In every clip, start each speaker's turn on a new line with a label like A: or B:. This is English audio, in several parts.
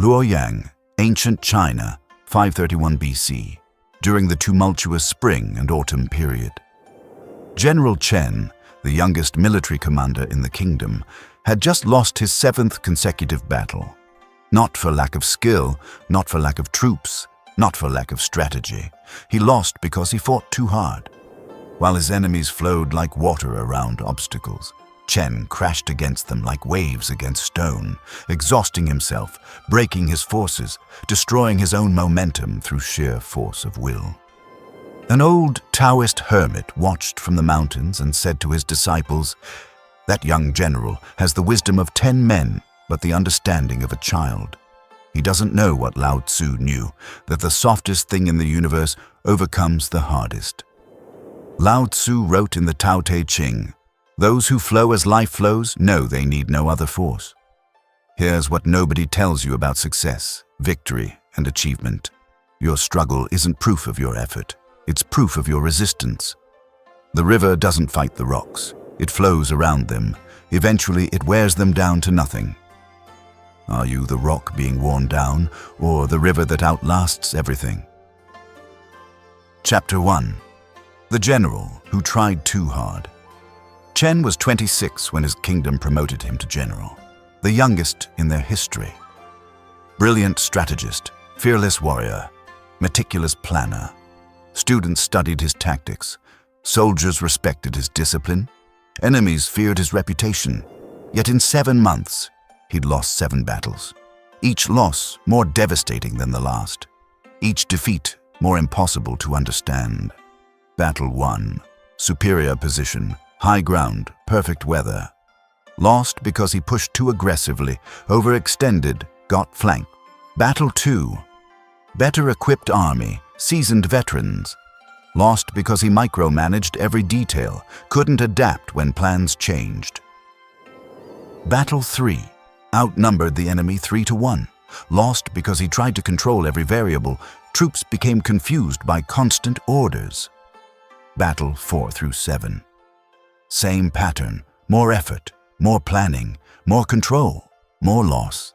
A: Luoyang, ancient China, 531 BC, during the tumultuous spring and autumn period. General Chen, the youngest military commander in the kingdom, had just lost his 7th consecutive battle. Not for lack of skill, not for lack of troops, not for lack of strategy. He lost because he fought too hard. While his enemies flowed like water around obstacles, Chen crashed against them like waves against stone, exhausting himself, breaking his forces, destroying his own momentum through sheer force of will. An old Taoist hermit watched from the mountains and said to his disciples, "That young general has the wisdom of 10 men, but the understanding of a child. He doesn't know what Lao Tzu knew, that the softest thing in the universe overcomes the hardest." Lao Tzu wrote in the Tao Te Ching, "Those who flow as life flows know they need no other force." Here's what nobody tells you about success, victory, and achievement. Your struggle isn't proof of your effort. It's proof of your resistance. The river doesn't fight the rocks. It flows around them. Eventually, it wears them down to nothing. Are you the rock being worn down, or the river that outlasts everything? Chapter 1. The General Who Tried Too Hard. Chen was 26 when his kingdom promoted him to general, the youngest in their history. Brilliant strategist, fearless warrior, meticulous planner. Students studied his tactics. Soldiers respected his discipline. Enemies feared his reputation. Yet in 7 months, he'd lost 7 battles. Each loss more devastating than the last. Each defeat more impossible to understand. Battle 1. Superior position, high ground, perfect weather. Lost because he pushed too aggressively, overextended, got flanked. Battle 2. Better equipped army, seasoned veterans. Lost because he micromanaged every detail, couldn't adapt when plans changed. Battle 3. Outnumbered the enemy 3-1. Lost because he tried to control every variable. Troops became confused by constant orders. Battle 4-7. Same pattern, more effort, more planning, more control, more loss.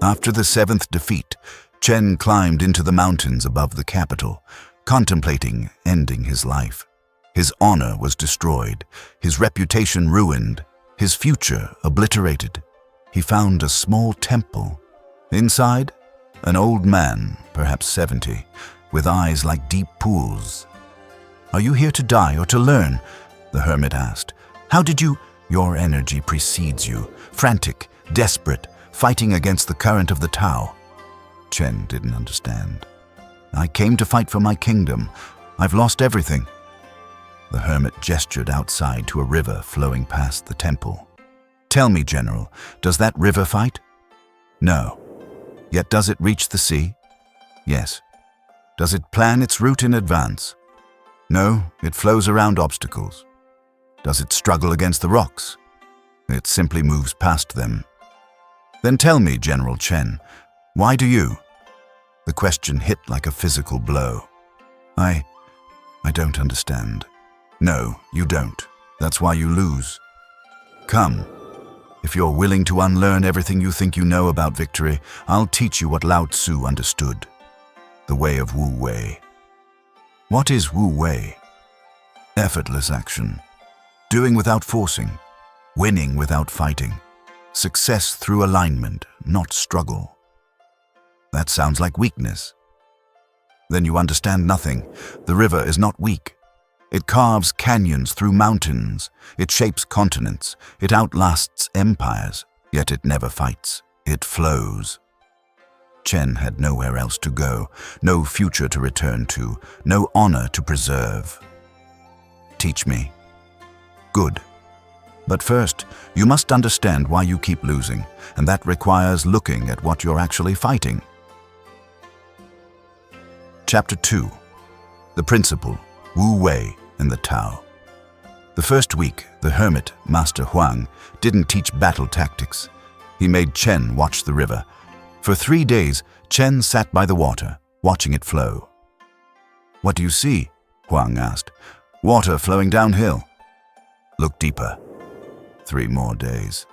A: After the 7th defeat, Chen climbed into the mountains above the capital, contemplating ending his life. His honor was destroyed, his reputation ruined, his future obliterated. He found a small temple. Inside, an old man, perhaps 70, with eyes like deep pools. "Are you here to die or to learn?" the hermit asked. "How did you—" "Your energy precedes you, frantic, desperate, fighting against the current of the Tao." Chen didn't understand. "I came to fight for my kingdom. I've lost everything." The hermit gestured outside to a river flowing past the temple. "Tell me, General, does that river fight?" "No." "Yet does it reach the sea?" "Yes." "Does it plan its route in advance?" "No, it flows around obstacles." "Does it struggle against the rocks?" "It simply moves past them." "Then tell me, General Chen, why do you—" The question hit like a physical blow. I don't understand." "No, you don't. That's why you lose. Come. If you're willing to unlearn everything you think you know about victory, I'll teach you what Lao Tzu understood. The way of Wu Wei." What is Wu Wei? Effortless action. Doing without forcing. Winning without fighting. Success through alignment, not struggle. That sounds like weakness. Then you understand nothing. The river is not weak. It carves canyons through mountains. It shapes continents. It outlasts empires. Yet it never fights. It flows. Chen had nowhere else to go, no future to return to, no honor to preserve. "Teach me." "Good. But first, you must understand why you keep losing, and that requires looking at what you're actually fighting." Chapter 2. The Principle, Wu Wei and the Tao. The first week, the hermit, Master Huang, didn't teach battle tactics. He made Chen watch the river. For 3 days, Chen sat by the water, watching it flow. "What do you see?" Huang asked. "Water flowing downhill." "Look deeper." 3 more days.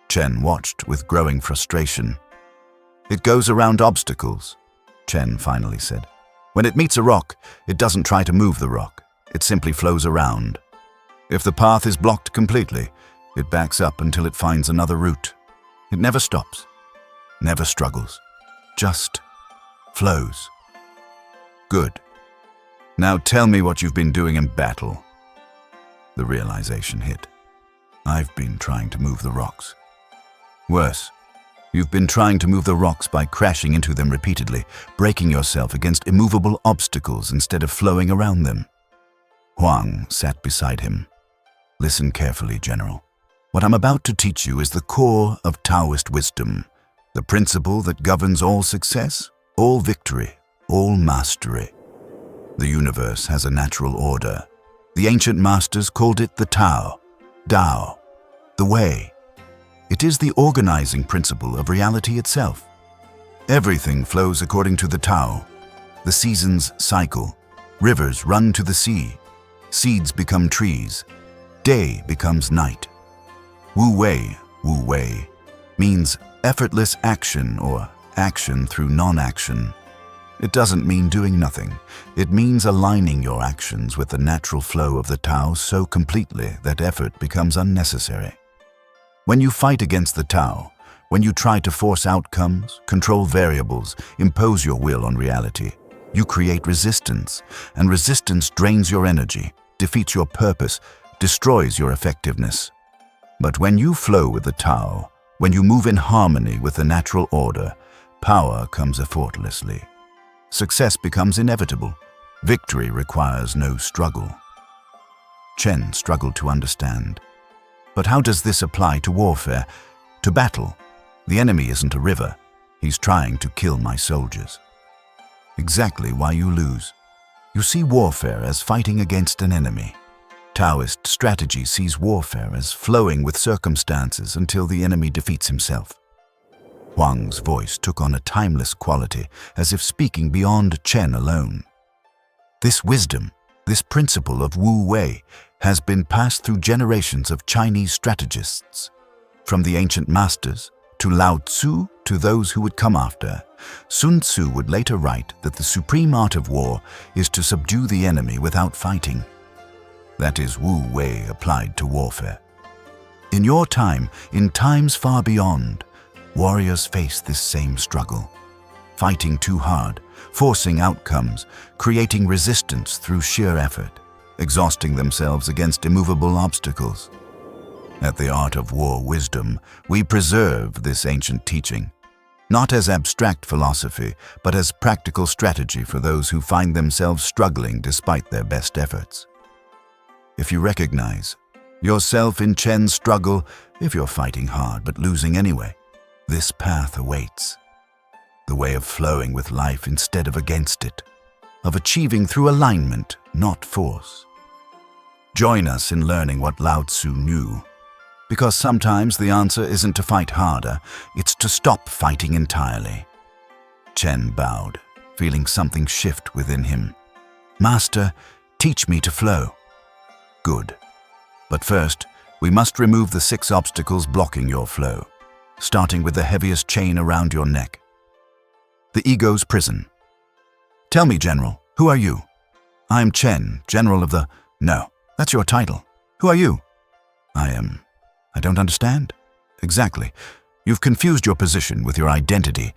A: Chen watched with growing frustration. It goes around obstacles, Chen finally said. When it meets a rock, it doesn't try to move the rock. It simply flows around. If the path is blocked completely, it backs up until it finds another route. It never stops, never struggles, just flows. Good. Now tell me what you've been doing in battle. The realization hit. I've been trying to move the rocks. Worse, you've been trying to move the rocks by crashing into them repeatedly, breaking yourself against immovable obstacles instead of flowing around them. Huang sat beside him. Listen carefully, General. What I'm about to teach you is the core of Taoist wisdom, the principle that governs all success, all victory, all mastery. The universe has a natural order. The ancient masters called it the Tao, Dao, the Way. It is the organizing principle of reality itself. Everything flows according to the Tao. The seasons cycle. Rivers run to the sea. Seeds become trees. Day becomes night. Wu Wei, means effortless action or action through non-action. It doesn't mean doing nothing. It means aligning your actions with the natural flow of the Tao so completely that effort becomes unnecessary. When you fight against the Tao, when you try to force outcomes, control variables, impose your will on reality, you create resistance, and resistance drains your energy, defeats your purpose, destroys your effectiveness. But when you flow with the Tao, when you move in harmony with the natural order, power comes effortlessly. Success becomes inevitable. Victory requires no struggle. Chen struggled to understand. But how does this apply to warfare, to battle? The enemy isn't a river. He's trying to kill my soldiers. Exactly why you lose. You see warfare as fighting against an enemy. Taoist strategy sees warfare as flowing with circumstances until the enemy defeats himself. Huang's voice took on a timeless quality, as if speaking beyond Chen alone. This wisdom, this principle of Wu Wei, has been passed through generations of Chinese strategists. From the ancient masters, to Lao Tzu, to those who would come after, Sun Tzu would later write that the supreme art of war is to subdue the enemy without fighting. That is Wu Wei applied to warfare. In your time, in times far beyond, warriors face this same struggle. Fighting too hard, forcing outcomes, creating resistance through sheer effort, exhausting themselves against immovable obstacles. At the Art of War Wisdom, we preserve this ancient teaching, not as abstract philosophy, but as practical strategy for those who find themselves struggling despite their best efforts. If you recognize yourself in Chen's struggle, if you're fighting hard but losing anyway, this path awaits. The way of flowing with life instead of against it, of achieving through alignment, not force. Join us in learning what Lao Tzu knew, because sometimes the answer isn't to fight harder, it's to stop fighting entirely. Chen bowed, feeling something shift within him. Master, teach me to flow. Good. But first, we must remove the 6 obstacles blocking your flow, starting with the heaviest chain around your neck. The ego's prison. Tell me, General, who are you? I'm Chen, General of the... No, that's your title. Who are you? I don't understand. Exactly. You've confused your position with your identity.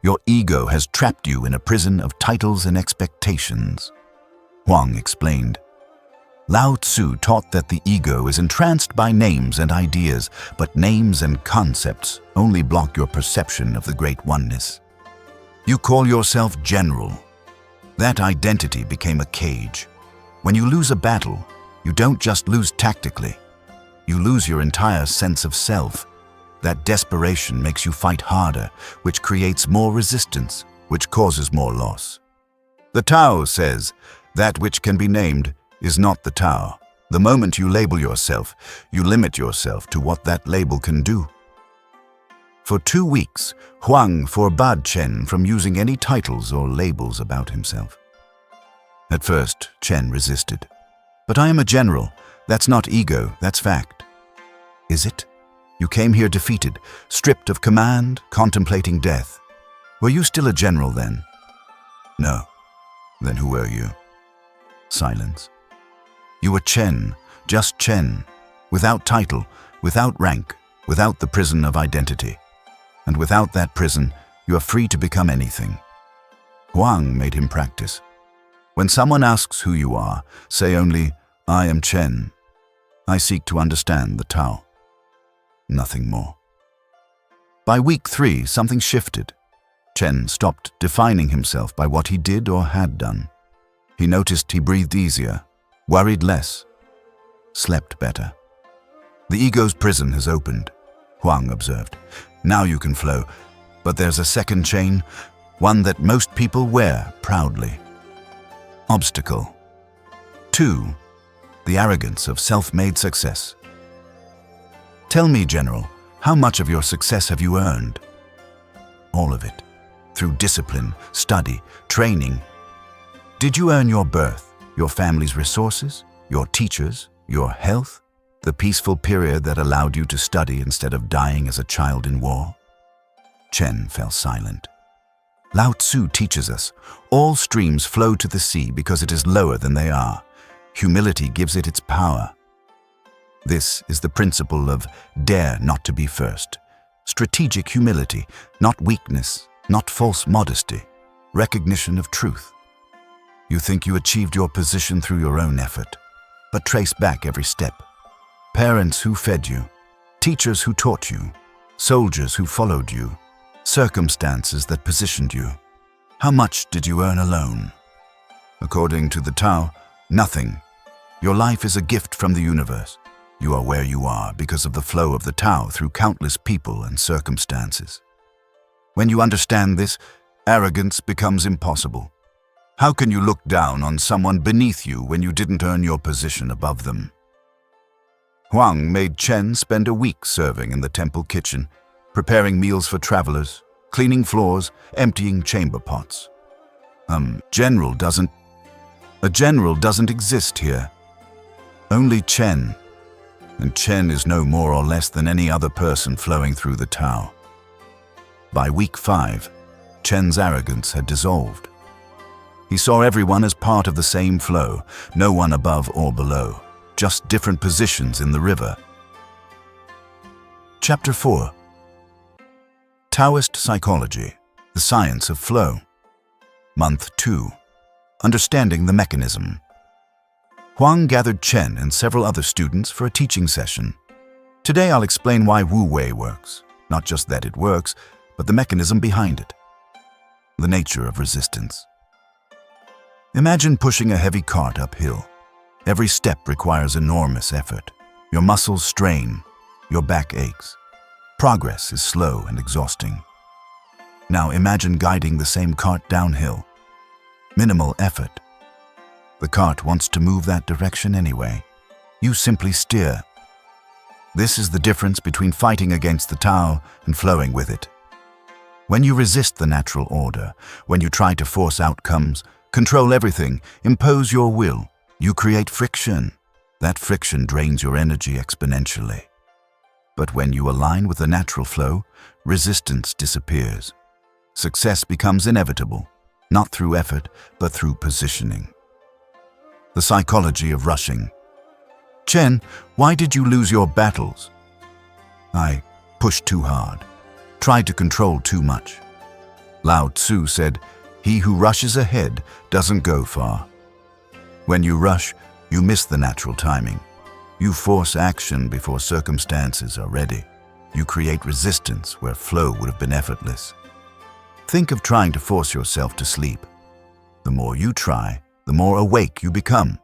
A: Your ego has trapped you in a prison of titles and expectations. Huang explained. Lao Tzu taught that the ego is entranced by names and ideas, but names and concepts only block your perception of the great oneness. You call yourself General. That identity became a cage. When you lose a battle, you don't just lose tactically. You lose your entire sense of self. That desperation makes you fight harder, which creates more resistance, which causes more loss. The Tao says, that which can be named is not the Tao. The moment you label yourself, you limit yourself to what that label can do. For 2 weeks, Huang forbade Chen from using any titles or labels about himself. At first, Chen resisted. But I am a general. That's not ego, that's fact. Is it? You came here defeated, stripped of command, contemplating death. Were you still a general then? No. Then who were you? Silence. You were Chen, just Chen, without title, without rank, without the prison of identity. And without that prison, you are free to become anything. Huang made him practice. When someone asks who you are, say only, I am Chen. I seek to understand the Tao. Nothing more. By week 3, something shifted. Chen stopped defining himself by what he did or had done. He noticed he breathed easier, worried less, slept better. The ego's prison has opened, Huang observed. Now you can flow, but there's a second chain, one that most people wear proudly. Obstacle. 2. The arrogance of self-made success. Tell me, General, how much of your success have you earned? All of it. Through discipline, study, training. Did you earn your birth, your family's resources, your teachers, your health, the peaceful period that allowed you to study instead of dying as a child in war? Chen fell silent. Lao Tzu teaches us, all streams flow to the sea because it is lower than they are. Humility gives it its power. This is the principle of dare not to be first. Strategic humility, not weakness, not false modesty. Recognition of truth. You think you achieved your position through your own effort, but trace back every step. Parents who fed you, teachers who taught you, soldiers who followed you, circumstances that positioned you. How much did you earn alone? According to the Tao, nothing. Your life is a gift from the universe. You are where you are because of the flow of the Tao through countless people and circumstances. When you understand this, arrogance becomes impossible. How can you look down on someone beneath you when you didn't earn your position above them? Huang made Chen spend a week serving in the temple kitchen, preparing meals for travelers, cleaning floors, emptying chamber pots. A general doesn't exist here. Only Chen. And Chen is no more or less than any other person flowing through the Tao. By week 5, Chen's arrogance had dissolved. He saw everyone as part of the same flow, no one above or below, just different positions in the river. Chapter 4. Taoist Psychology, the Science of Flow. Month 2. Understanding the Mechanism. Huang gathered Chen and several other students for a teaching session. Today I'll explain why Wu Wei works. Not just that it works, but the mechanism behind it. The nature of resistance. Imagine pushing a heavy cart uphill. Every step requires enormous effort. Your muscles strain, your back aches. Progress is slow and exhausting. Now imagine guiding the same cart downhill. Minimal effort. The cart wants to move that direction anyway. You simply steer. This is the difference between fighting against the Tao and flowing with it. When you resist the natural order, when you try to force outcomes, control everything, impose your will, you create friction. That friction drains your energy exponentially. But when you align with the natural flow, resistance disappears. Success becomes inevitable, not through effort, but through positioning. The psychology of rushing. Chen, why did you lose your battles? I pushed too hard, tried to control too much. Lao Tzu said, he who rushes ahead doesn't go far. When you rush, you miss the natural timing. You force action before circumstances are ready. You create resistance where flow would have been effortless. Think of trying to force yourself to sleep. The more you try, the more awake you become.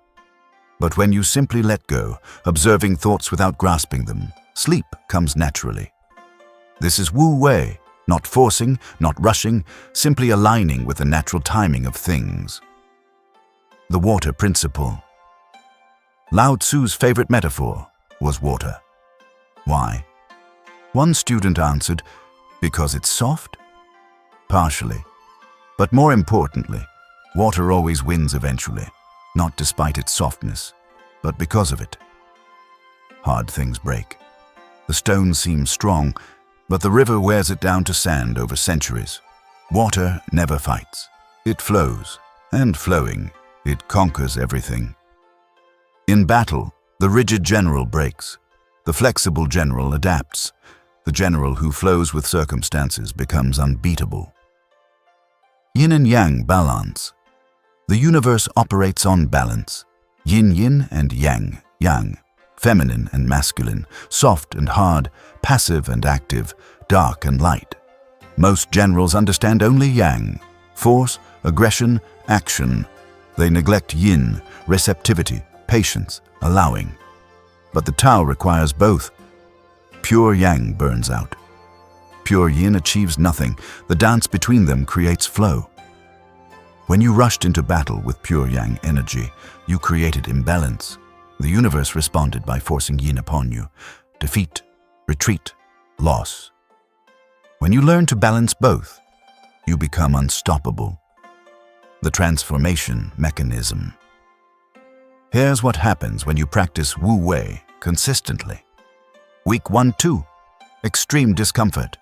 A: But when you simply let go, observing thoughts without grasping them, sleep comes naturally. This is Wu Wei, not forcing, not rushing, simply aligning with the natural timing of things. The water principle. Lao Tzu's favorite metaphor was water. Why? One student answered, because it's soft? Partially. But more importantly, water always wins eventually, not despite its softness, but because of it. Hard things break. The stone seems strong, but the river wears it down to sand over centuries. Water never fights. It flows, and flowing, it conquers everything. In battle, the rigid general breaks. The flexible general adapts. The general who flows with circumstances becomes unbeatable. Yin and yang balance. The universe operates on balance. Yin and yang, feminine and masculine, soft and hard, passive and active, dark and light. Most generals understand only yang, force, aggression, action. They neglect yin, receptivity, patience, allowing. But the Tao requires both. Pure yang burns out. Pure yin achieves nothing. The dance between them creates flow. When you rushed into battle with pure yang energy, you created imbalance. The universe responded by forcing yin upon you. Defeat, retreat, loss. When you learn to balance both, you become unstoppable. The transformation mechanism. Here's what happens when you practice Wu Wei consistently. Week 1-2, extreme discomfort.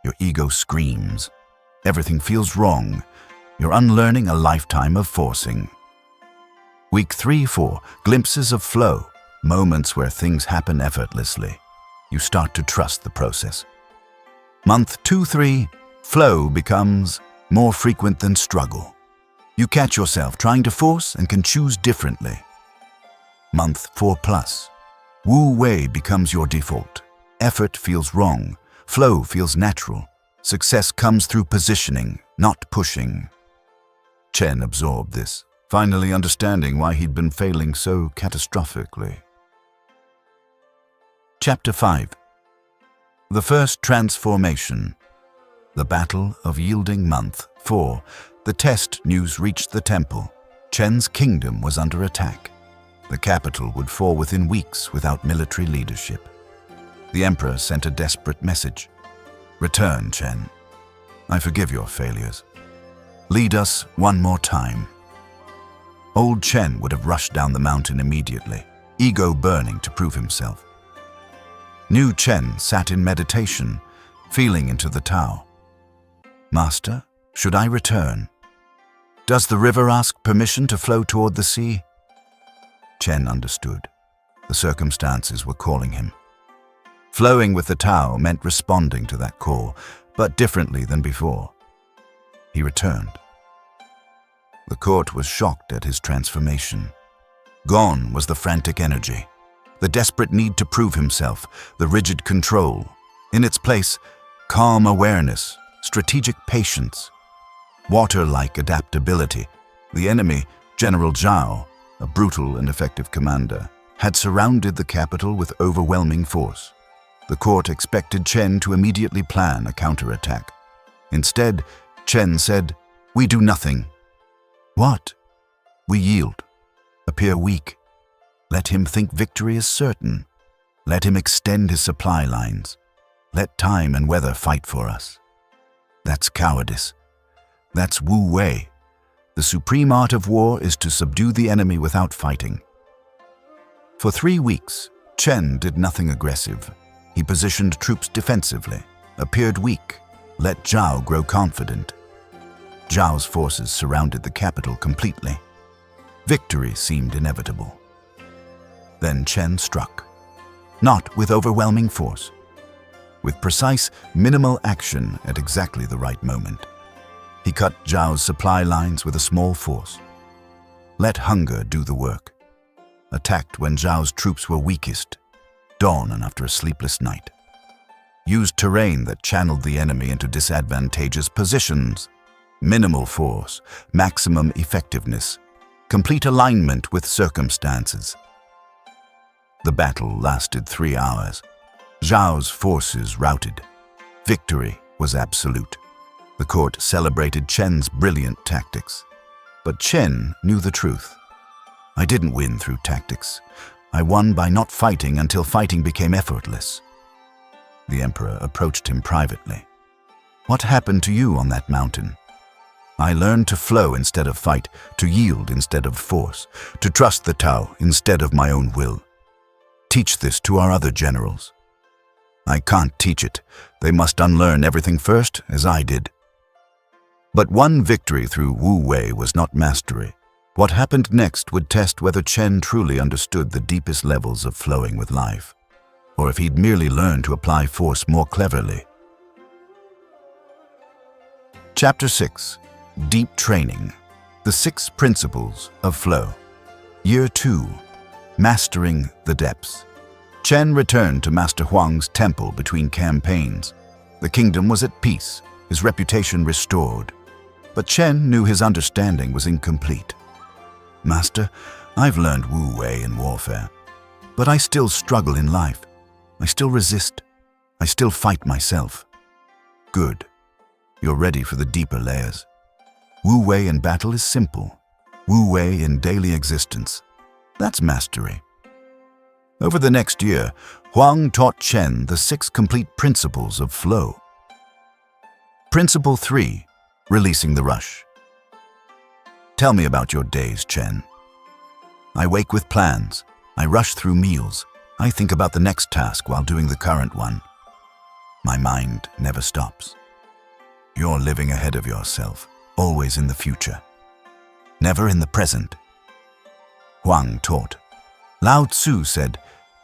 A: Your ego screams. Everything feels wrong. You're unlearning a lifetime of forcing. Week 3-4, glimpses of flow, moments where things happen effortlessly. You start to trust the process. Month 2-3, flow becomes more frequent than struggle. You catch yourself trying to force and can choose differently. Month 4+, Wu Wei becomes your default. Effort feels wrong. Flow feels natural. Success comes through positioning, not pushing. Chen absorbed this, finally understanding why he'd been failing so catastrophically. Chapter 5. The First Transformation. The Battle of Yielding. Month 4. The test news reached the temple. Chen's kingdom was under attack. The capital would fall within weeks without military leadership. The emperor sent a desperate message. Return, Chen. I forgive your failures. Lead us one more time. Old Chen would have rushed down the mountain immediately, ego burning to prove himself. New Chen sat in meditation, feeling into the Tao. Master, should I return? Does the river ask permission to flow toward the sea? Chen understood. The circumstances were calling him. Flowing with the Tao meant responding to that call, but differently than before. He returned. The court was shocked at his transformation. Gone was the frantic energy, the desperate need to prove himself, the rigid control. In its place, calm awareness, strategic patience, water-like adaptability. The enemy, General Zhao, a brutal and effective commander, had surrounded the capital with overwhelming force. The court expected Chen to immediately plan a counterattack. Instead, Chen said, "We do nothing." What? We yield, appear weak. Let him think victory is certain. Let him extend his supply lines. Let time and weather fight for us. That's cowardice. That's Wu Wei. The supreme art of war is to subdue the enemy without fighting. For 3 weeks, Chen did nothing aggressive. He positioned troops defensively, appeared weak, let Zhao grow confident. Zhao's forces surrounded the capital completely. Victory seemed inevitable. Then Chen struck, not with overwhelming force, with precise, minimal action at exactly the right moment. He cut Zhao's supply lines with a small force. Let hunger do the work. Attacked when Zhao's troops were weakest, dawn and after a sleepless night. Used terrain that channeled the enemy into disadvantageous positions. Minimal force, maximum effectiveness, complete alignment with circumstances. The battle lasted 3 hours. Zhao's forces routed. Victory was absolute. The court celebrated Chen's brilliant tactics. But Chen knew the truth. I didn't win through tactics. I won by not fighting until fighting became effortless. The emperor approached him privately. What happened to you on that mountain? I learned to flow instead of fight, to yield instead of force, to trust the Tao instead of my own will. Teach this to our other generals. I can't teach it. They must unlearn everything first, as I did. But one victory through Wu Wei was not mastery. What happened next would test whether Chen truly understood the deepest levels of flowing with life, or if he'd merely learned to apply force more cleverly. Chapter 6. Deep Training. The 6 Principles of Flow. Year 2. Mastering the Depths. Chen returned to Master Huang's temple between campaigns. The kingdom was at peace, his reputation restored. But Chen knew his understanding was incomplete. "Master, I've learned Wu Wei in warfare, but I still struggle in life. I still resist. I still fight myself." "Good. You're ready for the deeper layers. Wu Wei in battle is simple. Wu Wei in daily existence. That's mastery." Over the next year, Huang taught Chen the 6 complete principles of flow. Principle 3. Releasing the rush. "Tell me about your days, Chen." "I wake with plans. I rush through meals. I think about the next task while doing the current one. My mind never stops." "You're living ahead of yourself, always in the future, never in the present." Huang taught. Lao Tzu said,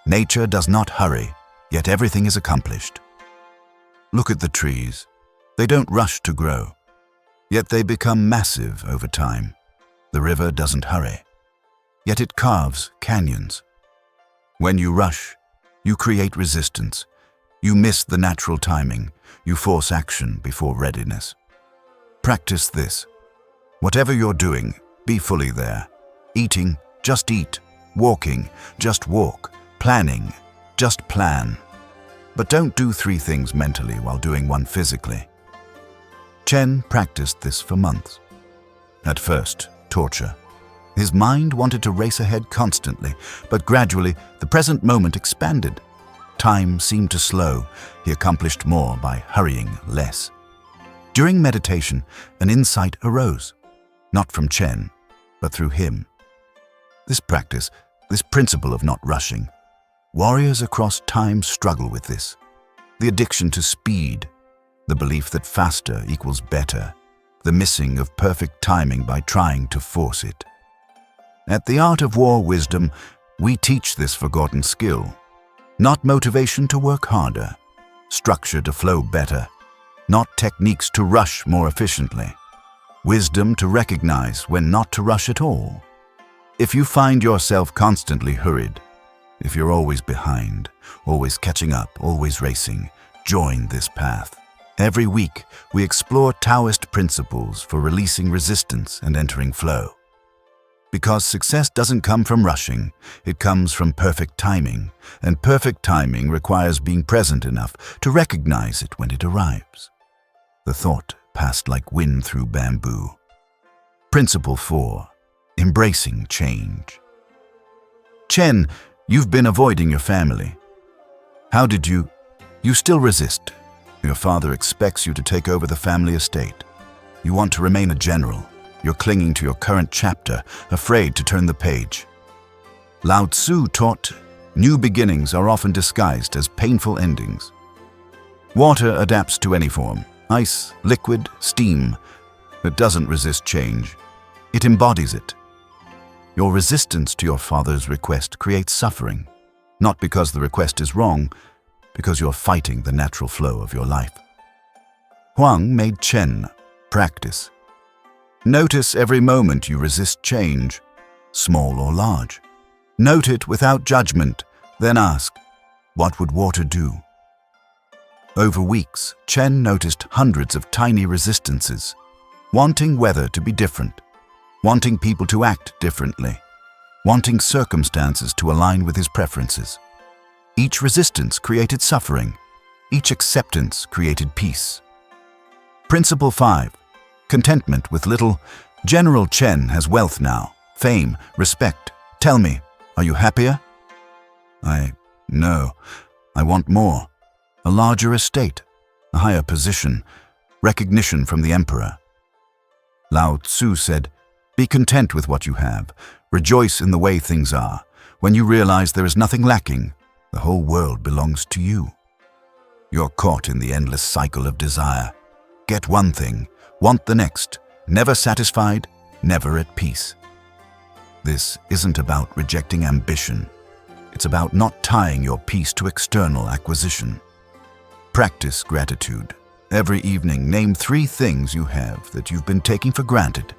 A: "Nature does not hurry, yet everything is accomplished." Look at the trees. They don't rush to grow, yet they become massive over time. The river doesn't hurry, yet it carves canyons. When you rush, you create resistance. You miss the natural timing. You force action before readiness. Practice this. Whatever you're doing, be fully there. Eating, just eat. Walking, just walk. Planning, just plan. But don't do 3 things mentally while doing one physically. Chen practiced this for months. At first, torture. His mind wanted to race ahead constantly, but gradually the present moment expanded. Time seemed to slow. He accomplished more by hurrying less. During meditation, an insight arose, not from Chen, but through him. This practice, this principle of not rushing, warriors across time struggle with this. The addiction to speed, the belief that faster equals better, the missing of perfect timing by trying to force it. At the Art of War Wisdom, we teach this forgotten skill. Not motivation to work harder, structure to flow better, not techniques to rush more efficiently. Wisdom to recognize when not to rush at all. If you find yourself constantly hurried, if you're always behind, always catching up, always racing, join this path. Every week, we explore Taoist principles for releasing resistance and entering flow. Because success doesn't come from rushing, it comes from perfect timing, and perfect timing requires being present enough to recognize it when it arrives. The thought passed like wind through bamboo. Principle 4. Embracing change. Chen, you've been avoiding your family. How did you? You still resist. Your father expects you to take over the family estate. You want to remain a general. You're clinging to your current chapter, afraid to turn the page. Lao Tzu taught, new beginnings are often disguised as painful endings. Water adapts to any form, ice, liquid, steam. It doesn't resist change. It embodies it. Your resistance to your father's request creates suffering, not because the request is wrong, because you're fighting the natural flow of your life. Huang made Chen practice. Notice every moment you resist change, small or large. Note it without judgment, then ask, what would water do? Over weeks, Chen noticed hundreds of tiny resistances, wanting weather to be different, wanting people to act differently, wanting circumstances to align with his preferences. Each resistance created suffering. Each acceptance created peace. Principle 5. Contentment with little. General Chen has wealth now, fame, respect. Tell me, are you happier? No. I want more. A larger estate, a higher position, recognition from the emperor. Lao Tzu said, be content with what you have. Rejoice in the way things are. When you realize there is nothing lacking, the whole world belongs to you. You're caught in the endless cycle of desire. Get one thing, want the next, never satisfied, never at peace. This isn't about rejecting ambition. It's about not tying your peace to external acquisition. Practice gratitude. Every evening, name 3 things you have that you've been taking for granted.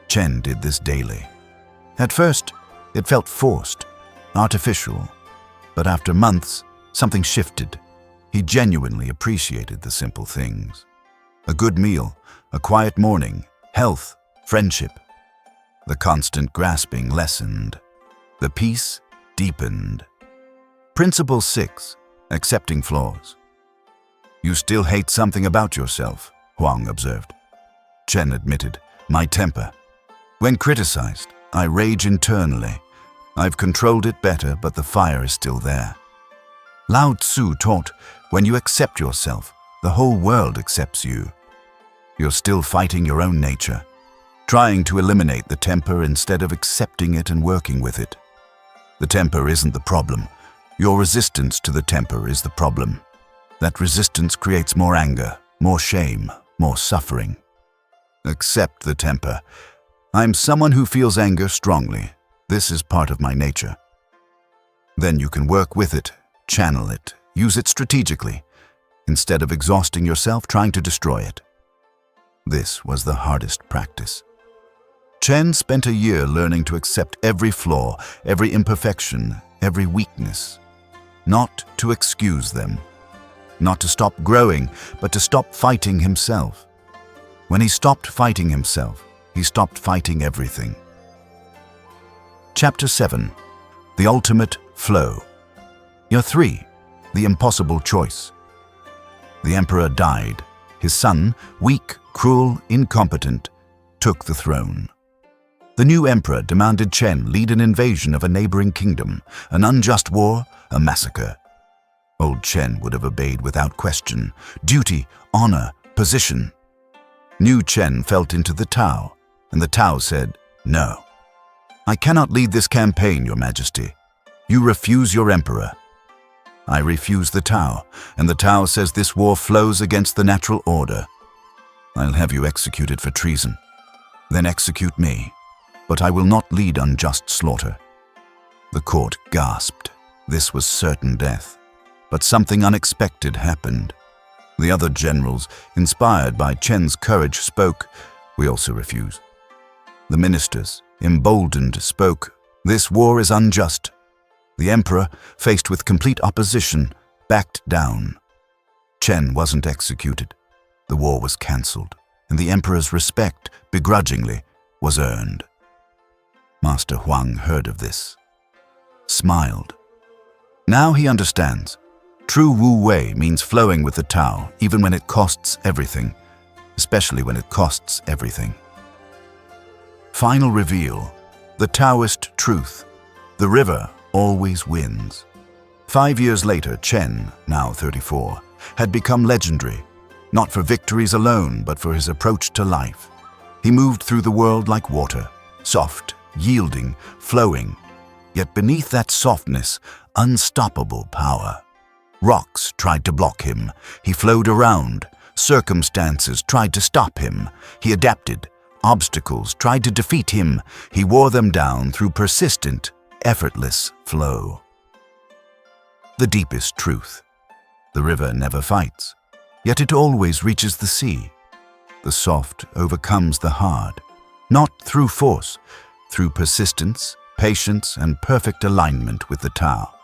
A: Chen did this daily. At first, it felt forced, artificial, but after months, something shifted. He genuinely appreciated the simple things. A good meal, a quiet morning, health, friendship. The constant grasping lessened. The peace deepened. Principle 6. Accepting flaws. You still hate something about yourself, Huang observed. Chen admitted, my temper. When criticized, I rage internally. I've controlled it better, but the fire is still there. Lao Tzu taught, when you accept yourself, the whole world accepts you. You're still fighting your own nature, trying to eliminate the temper instead of accepting it and working with it. The temper isn't the problem. Your resistance to the temper is the problem. That resistance creates more anger, more shame, more suffering. Accept the temper. I'm someone who feels anger strongly. This is part of my nature. Then you can work with it, channel it, use it strategically, instead of exhausting yourself trying to destroy it. This was the hardest practice. Chen spent a year learning to accept every flaw, every imperfection, every weakness. Not to excuse them. Not to stop growing, but to stop fighting himself. When he stopped fighting himself, he stopped fighting everything. Chapter 7. The Ultimate Flow. Year 3. The Impossible Choice. The emperor died. His son, weak, cruel, incompetent, took the throne. The new emperor demanded Chen lead an invasion of a neighboring kingdom, an unjust war, a massacre. Old Chen would have obeyed without question. Duty, honor, position. New Chen felt into the Tao, and the Tao said, no. I cannot lead this campaign, Your Majesty. You refuse your emperor. I refuse the Tao, and the Tao says this war flows against the natural order. I'll have you executed for treason. Then execute me, but I will not lead unjust slaughter. The court gasped. This was certain death. But something unexpected happened. The other generals, inspired by Chen's courage, spoke, we also refuse. The ministers, emboldened, spoke, this war is unjust. The emperor, faced with complete opposition, backed down. Chen wasn't executed. The war was cancelled, and the emperor's respect, begrudgingly, was earned. Master Huang heard of this, smiled. Now he understands. True Wu Wei means flowing with the Tao, even when it costs everything, especially when it costs everything. Final reveal, the Taoist truth. The river always wins. 5 years later, Chen, now 34, had become legendary, not for victories alone, but for his approach to life. He moved through the world like water, soft, yielding, flowing, yet beneath that softness, unstoppable power. Rocks tried to block him. He flowed around. Circumstances tried to stop him. He adapted. Obstacles tried to defeat him. He wore them down through persistent, effortless flow. The deepest truth. The river never fights, yet it always reaches the sea. The soft overcomes the hard, not through force, through persistence, patience, and perfect alignment with the Tao.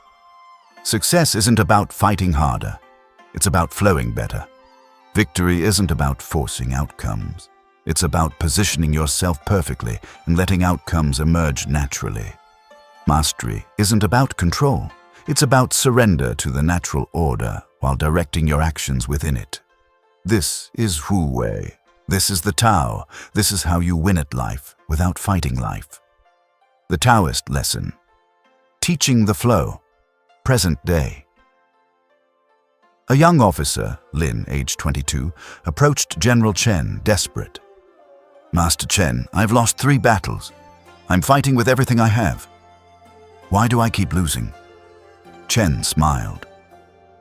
A: Success isn't about fighting harder. It's about flowing better. Victory isn't about forcing outcomes. It's about positioning yourself perfectly and letting outcomes emerge naturally. Mastery isn't about control. It's about surrender to the natural order while directing your actions within it. This is Wu Wei. This is the Tao. This is how you win at life without fighting life. The Taoist lesson. Teaching the flow. Present day. A young officer, Lin, aged 22, approached General Chen, desperate. Master Chen, I've lost 3 battles. I'm fighting with everything I have. Why do I keep losing? Chen smiled.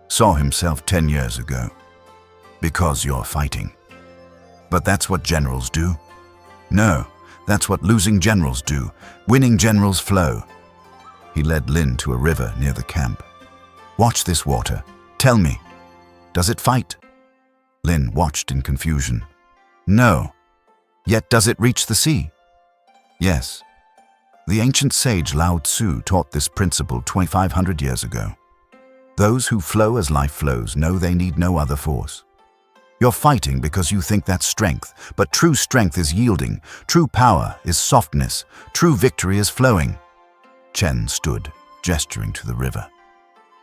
A: Saw himself 10 years ago. Because you're fighting. But that's what generals do? No, that's what losing generals do. Winning generals flow. He led Lin to a river near the camp. Watch this water. Tell me, does it fight? Lin watched in confusion. No. Yet does it reach the sea? Yes. The ancient sage Lao Tzu taught this principle 2,500 years ago. Those who flow as life flows know they need no other force. You're fighting because you think that's strength, but true strength is yielding, true power is softness, true victory is flowing. Chen stood, gesturing to the river.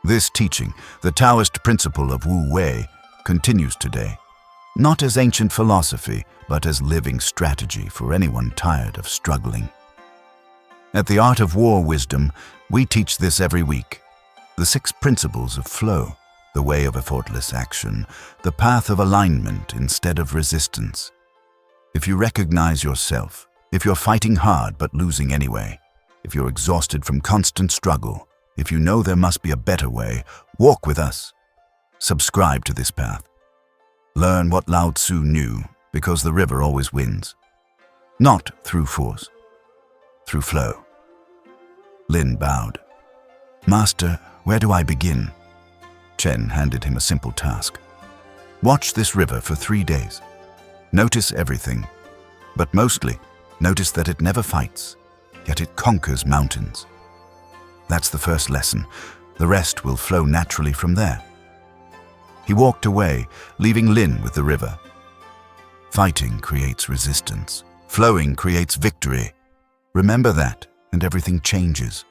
A: This teaching, the Taoist principle of Wu Wei, continues today, not as ancient philosophy, but as living strategy for anyone tired of struggling. At the Art of War Wisdom, we teach this every week. The 6 principles of flow, the way of effortless action, the path of alignment instead of resistance. If you recognize yourself, if you're fighting hard but losing anyway, if you're exhausted from constant struggle, if you know there must be a better way, walk with us. Subscribe to this path. Learn what Lao Tzu knew, because the river always wins. Not through force, through flow. Lin bowed. Master, where do I begin? Chen handed him a simple task. Watch this river for 3 days. Notice everything, but mostly notice that it never fights, yet it conquers mountains. That's the first lesson. The rest will flow naturally from there. He walked away, leaving Lin with the river. Fighting creates resistance. Flowing creates victory. Remember that, and everything changes.